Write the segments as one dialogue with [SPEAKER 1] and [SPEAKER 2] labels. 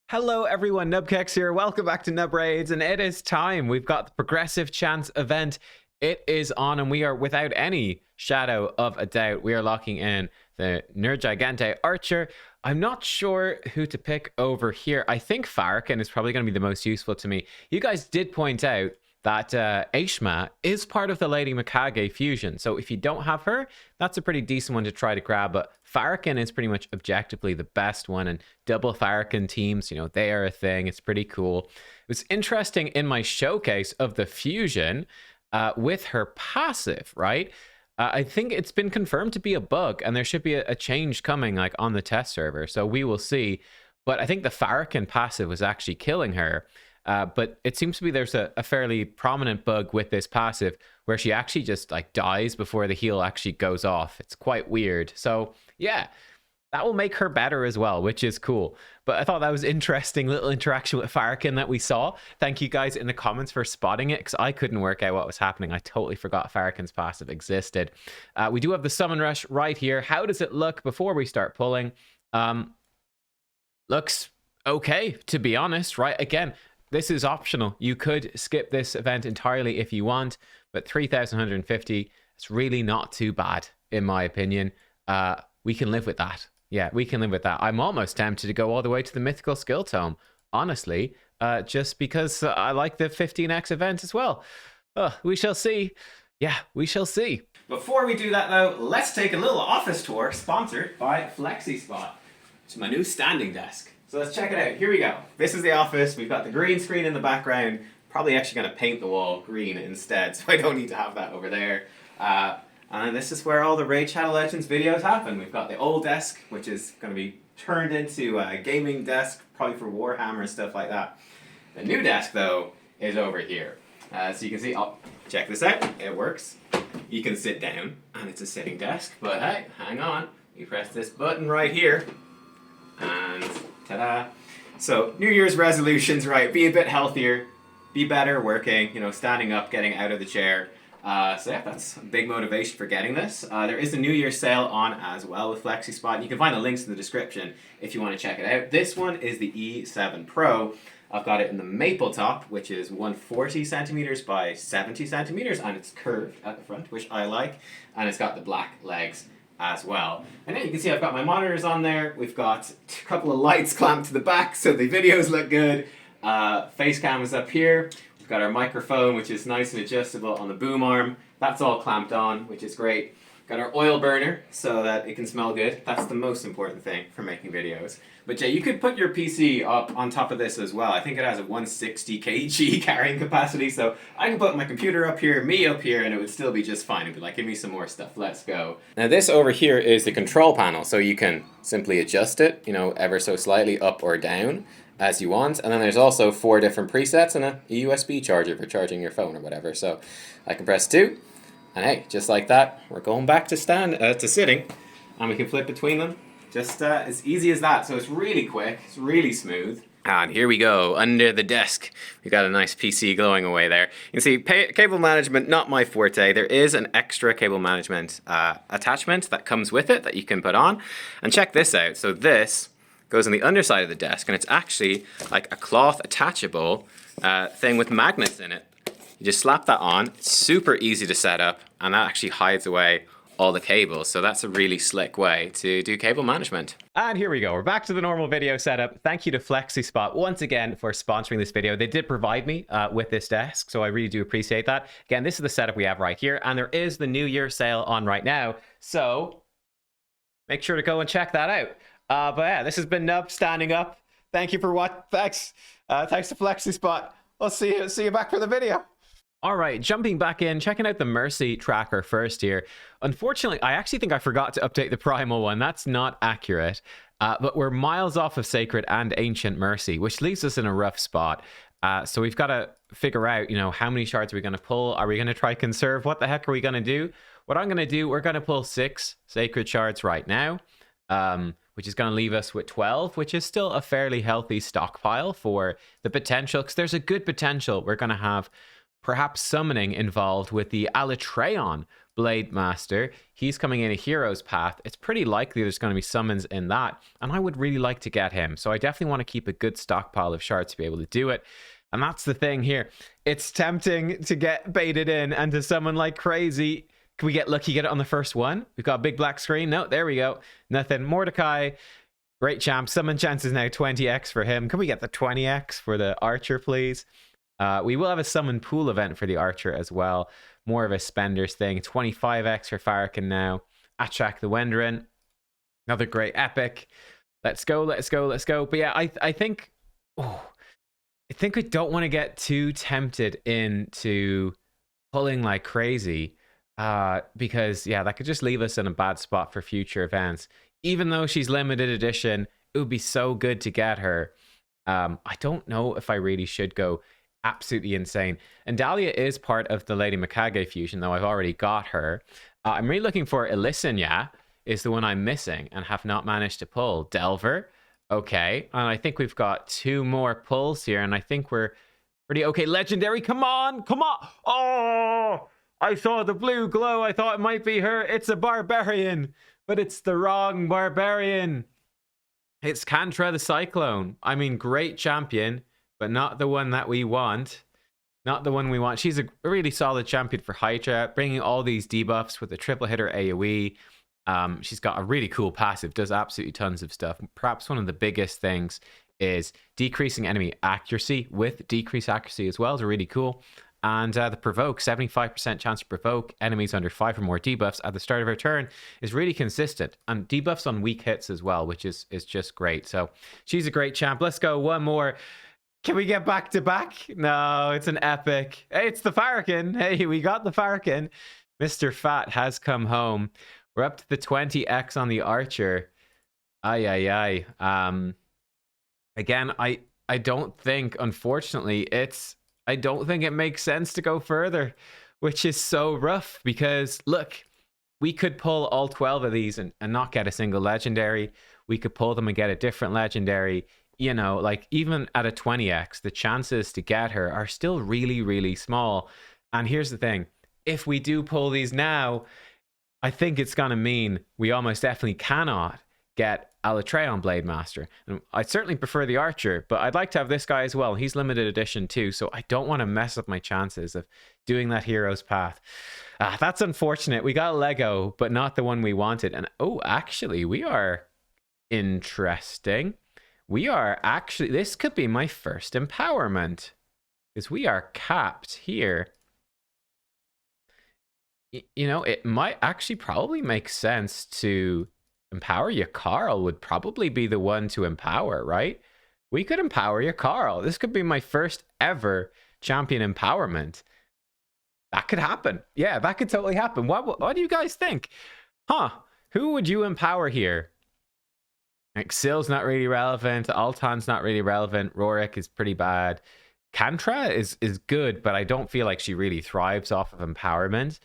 [SPEAKER 1] Hello everyone, nubkeks here. Welcome back to Nub Raids, and it is time. We've got the Progressive Chance event. It is on, and we are, without any shadow of a doubt, we are locking in the Gigante Archer. I'm not sure who to pick over here. I think Farrakhan is probably going to be the most useful to me. You guys did point out that Aishma is part of the Lady Mikage fusion. So if you don't have her, that's a pretty decent one to try to grab. But Farrakhan is pretty much objectively the best one. And double Farrakhan teams, you know, they are a thing. It's pretty cool. It was interesting in my showcase of the fusion with her passive, right? I think it's been confirmed to be a bug, and there should be a change coming like on the test server. So we will see. But I think the Farrakhan passive was actually killing her. But it seems to be there's a fairly prominent bug with this passive where she actually just like dies before the heal actually goes off. It's quite weird. So yeah, that will make her better as well, which is cool. But I thought that was interesting little interaction with Farrakhan that we saw. Thank you guys in the comments for spotting it, because I couldn't work out what was happening. I totally forgot Farrakhan's passive existed. We do have the summon rush right here. How does it look before we start pulling? Looks okay, to be honest, right? Again, this is optional. You could skip this event entirely if you want, but 3,150, it's really not too bad, in my opinion. We can live with that. Yeah, we can live with that. I'm almost tempted to go all the way to the Mythical Skill Tome, honestly, just because I like the 15x event as well. We shall see. Yeah, we shall see. Before we do that, though, let's take a little office tour sponsored by FlexiSpot. It's my new standing desk. So let's check it out. Here we go. This is the office. We've got the green screen in the background. Probably actually going to paint the wall green instead, so I don't need to have that over there. And this is where all the Raid Shadow Legends videos happen. We've got the old desk, which is going to be turned into a gaming desk, probably for Warhammer and stuff like that. The new desk, though, is over here. So you can see, oh, check this out. It works. You can sit down, and it's a sitting desk. But hey, hang on. You press this button right here, and ta-da. So, New Year's resolutions, right? Be a bit healthier, be better working, you know, standing up, getting out of the chair. So yeah, that's a big motivation for getting this. There is a New Year's sale on as well with FlexiSpot. You can find the links in the description if you want to check it out. This one is the E7 Pro. I've got it in the maple top, which is 140 centimeters by 70 centimeters, and it's curved at the front, which I like. And it's got the black legs as well. And then you can see I've got my monitors on there. We've got a couple of lights clamped to the back so the videos look good. Face cam is up here. We've got our microphone, which is nice and adjustable on the boom arm. That's all clamped on, which is great. Got our oil burner so that it can smell good. That's the most important thing for making videos. But Jay, you could put your PC up on top of this as well. I think it has a 160 kg carrying capacity, so I can put my computer up here, me up here, and it would still be just fine. It'd be like, give me some more stuff, let's go. Now this over here is the control panel, so you can simply adjust it, you know, ever so slightly up or down as you want. And then there's also 4 different presets and a USB charger for charging your phone or whatever. So I can press 2. And hey, just like that, we're going back to sitting, and we can flip between them. Just as easy as that. So it's really quick, it's really smooth. And here we go, under the desk. We've got a nice PC glowing away there. You can see cable management, not my forte. There is an extra cable management attachment that comes with it that you can put on. And check this out. So this goes on the underside of the desk, and it's actually like a cloth attachable thing with magnets in it. You just slap that on, it's super easy to set up, and that actually hides away all the cables. So that's a really slick way to do cable management. And here we go. We're back to the normal video setup. Thank you to FlexiSpot once again for sponsoring this video. They did provide me with this desk, so I really do appreciate that. Again, this is the setup we have right here, and there is the New Year sale on right now. So make sure to go and check that out. But yeah, this has been Nub standing up. Thank you for what? Thanks to FlexiSpot. I'll see you back for the video. All right, jumping back in, checking out the Mercy tracker first here. Unfortunately, I actually think I forgot to update the Primal one. That's not accurate. But we're miles off of Sacred and Ancient Mercy, which leaves us in a rough spot. So we've got to figure out, you know, how many shards are we going to pull? Are we going to try conserve? What the heck are we going to do? What I'm going to do, we're going to pull 6 Sacred shards right now, which is going to leave us with 12, which is still a fairly healthy stockpile for the potential, because there's a good potential we're going to have perhaps summoning involved with the Alatreon Blade Master. He's coming in a hero's path. It's pretty likely there's going to be summons in that, and I would really like to get him. So I definitely want to keep a good stockpile of shards to be able to do it. And that's the thing here. It's tempting to get baited in and to summon like crazy. Can we get lucky, get it on the first one? We've got a big black screen. No, there we go. Nothing. Mordecai, great champ. Summon chance is now 20x for him. Can we get the 20x for the archer, please? We will have a summon pool event for the archer as well. More of a spenders thing. 25x for Farrakhan now. Achak the Wenderin. Another great epic. Let's go, let's go, let's go. But yeah, I think... Oh, I think we don't want to get too tempted into pulling like crazy. Because, yeah, that could just leave us in a bad spot for future events. Even though she's limited edition, it would be so good to get her. I don't know if I really should go absolutely insane. And Dahlia is part of the Lady Mikage fusion, though I've already got her. I'm really looking for Elisanya, is the one I'm missing and have not managed to pull. Delver, okay. And I think we've got 2 more pulls here, and I think we're pretty okay. Legendary, come on, come on. Oh, I saw the blue glow. I thought it might be her. It's a barbarian, but it's the wrong barbarian. It's Kantra the Cyclone. I mean, great champion, but not the one that we want. Not the one we want. She's a really solid champion for Hydra, bringing all these debuffs with the triple hitter AoE. She's got a really cool passive, does absolutely tons of stuff. Perhaps one of the biggest things is decreasing enemy accuracy with decreased accuracy as well. Is really cool. And the provoke, 75% chance to provoke enemies under 5 or more debuffs at the start of her turn is really consistent. And debuffs on weak hits as well, which is just great. So she's a great champ. Let's go one more. Can we get back to back? No, it's an epic. Hey, it's the Farrakhan. Hey, we got the Farrakhan. Mr. Fat has come home. We're up to the 20x on the archer. Ay. Again, I don't think, unfortunately, I don't think it makes sense to go further, which is so rough because, look, we could pull all 12 of these and not get a single legendary. We could pull them and get a different legendary. You know, like even at a 20x, the chances to get her are still really, really small. And here's the thing. If we do pull these now, I think it's going to mean we almost definitely cannot get Alatreon Blade Master. And I certainly prefer the Archer, but I'd like to have this guy as well. He's limited edition too, so I don't want to mess up my chances of doing that hero's path. That's unfortunate. We got a Lego, but not the one we wanted. And oh, actually, we are interesting. We are actually, this could be my first empowerment because we are capped here. You know, it might actually probably make sense to empower Yakarl would probably be the one to empower, right? We could empower Yakarl. This could be my first ever champion empowerment. That could happen. Yeah, that could totally happen. What do you guys think? Huh? Who would you empower here? Like, Sill's not really relevant. Altan's not really relevant. Rorik is pretty bad. Kantra is good, but I don't feel like she really thrives off of empowerment.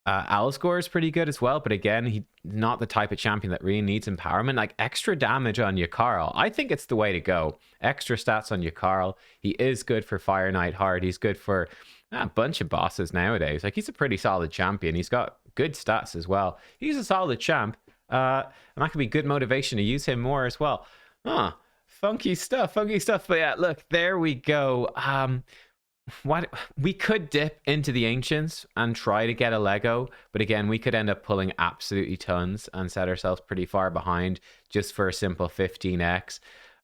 [SPEAKER 1] Alsgore is pretty good as well, but again, he's not the type of champion that really needs empowerment. Like, extra damage on Yakarl, I think it's the way to go. Extra stats on Yakarl. He is good for Fire Knight Hard. He's good for a bunch of bosses nowadays. Like, he's a pretty solid champion. He's got good stats as well. He's a solid champ. And that could be good motivation to use him more as well. Huh. Funky stuff. But yeah, look, there we go. What we could dip into the ancients and try to get a Lego, but again, we could end up pulling absolutely tons and set ourselves pretty far behind just for a simple 15x.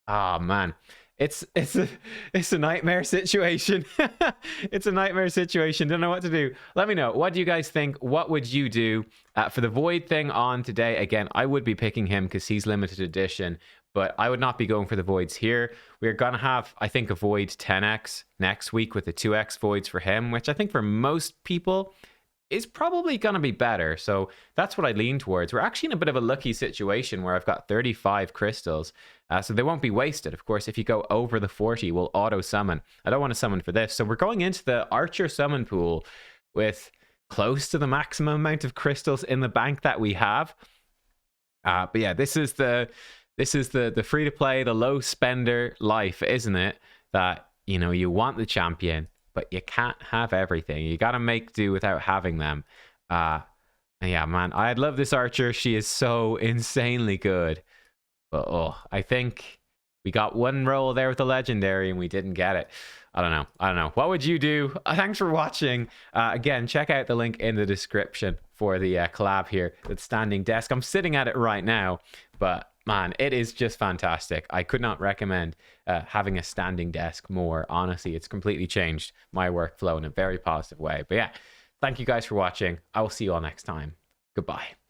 [SPEAKER 1] Oh man, it's a nightmare situation. It's a nightmare situation. Don't know what to do. Let me know. What do you guys think? What would you do for the Void thing on today? Again, I would be picking him because he's limited edition, but I would not be going for the Voids here. We're going to have, I think, a Void 10x next week with the 2x Voids for him, which I think for most people is probably going to be better. So that's what I lean towards. We're actually in a bit of a lucky situation where I've got 35 crystals. So they won't be wasted. Of course, if you go over the 40, we'll auto summon. I don't want to summon for this. So we're going into the Archer summon pool with close to the maximum amount of crystals in the bank that we have. But yeah, this is the free to play, the low spender life, isn't it? That, you know, you want the champion, but you can't have everything. You got to make do without having them. And yeah, man, I love this archer. She is so insanely good. But oh, I think we got one roll there with the legendary and we didn't get it. I don't know. I don't know. What would you do? Thanks for watching. Again, check out the link in the description for the collab here. The standing desk. I'm sitting at it right now, but man, it is just fantastic. I could not recommend having a standing desk more. Honestly, it's completely changed my workflow in a very positive way. But yeah, thank you guys for watching. I will see you all next time. Goodbye.